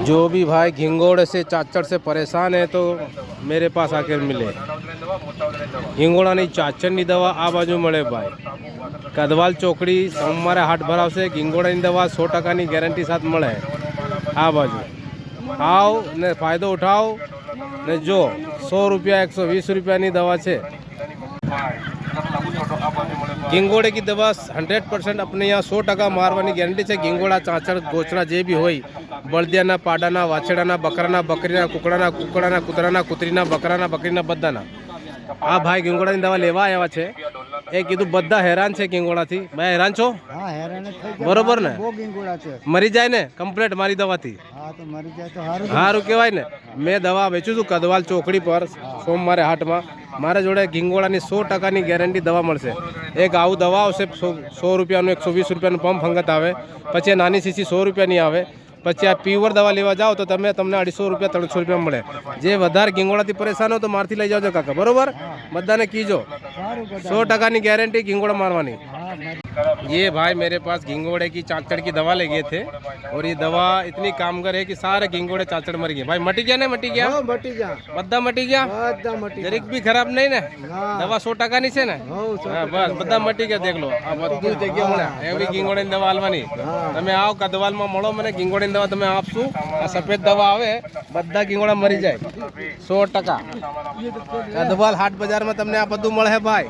जो भी भाई घिंगोड़े से चाचड़ से परेशान है तो मेरे पास आकर मिले। घिंगोड़ा नहीं चाचड़ ની દવા આ બાજુ મળે ભાઈ। કદવાલ ચોકડી સોમવારે હાટ ભરાવશે। ઘિંગોળાની દવા 100% ગેરંટી સાથ મળે આ બાજુ। આવ ને ફાયદો ઉઠાવ ને જો 100 રૂપિયા 120 રૂપિયાની દવા છે। घिंगोड़े की दवा 100% अपने यहाँ 100% मारवानी गारंटी है। घिंगोड़ा चाचड़ गोचड़ा जे भी होई बळदियाना पाडाना वाछड़ाना बकराना बकरीना कुकड़ाना कुकड़ाना कुतराना कुतरीना बकराना बकरीना बधाना आ भाई घिंगोड़ानी दवा लेवा आव्या छे। ए कीधुं बधा हैरान छे घिंगोड़ाथी। भाई हैरान छो? हां हैरान થઈ ગયા बरोबर ने। બહુ ઘिंगोड़ा છે મરી જાય ને કમ્પ્લીટ મારી દવાથી। हां तो મરી જાય તો હારું હારું કહેવાય ને। मैं दवा વેચું છું કદવાલ ચોકડી પર સોમવારે હાટમાં। મારા જોડે ઘिंगोड़ाની 100%ની ગેરંટી દવા મળશે। એક આવું દવા આવશે 100 રૂપિયાનું 120 રૂપિયાનું પંપ હંગત આવે। પછી નાની સીસી 100 રૂપિયાની આવે। પછી આ પ્યોર દવા લેવા જાઓ તો તમને 250 રૂપિયા 300 રૂપિયા મળે। જે વધારે ઘिंगोड़ाથી પરેશાન હો તો મારથી લઈ જાવજો કાકા બરોબર। બધાને કીજો 100%ની ગેરંટી घिंगोड़ा मारवानी। ये भाई मेरे पास घिंगोड़े की चाचड़ की दवा ले गए थे और ये दवा इतनी कामगर है कि सारे घिंगोड़े चाचड़ मर गए। भाई मटी गया ना मटी गया मटी गया बद्दा मटी गया जरीक भी खराब नहीं ना दवा 100% છે ને બસ બધા મટી ગયા। દેખ લો આ બધું જગ્યા મળે એવી ઘिंगोड़ाની દવા આલવાની। તમે આવો કદવાલમાં મળો મને ઘिंगोड़ाની દવા તમે આપશું। આ સફેદ દવા આવે બધા ઘिंगोड़ा મરી જાય 100%। કદવાલ હાટ બજારમાં તમને આ બધું મળે ભાઈ।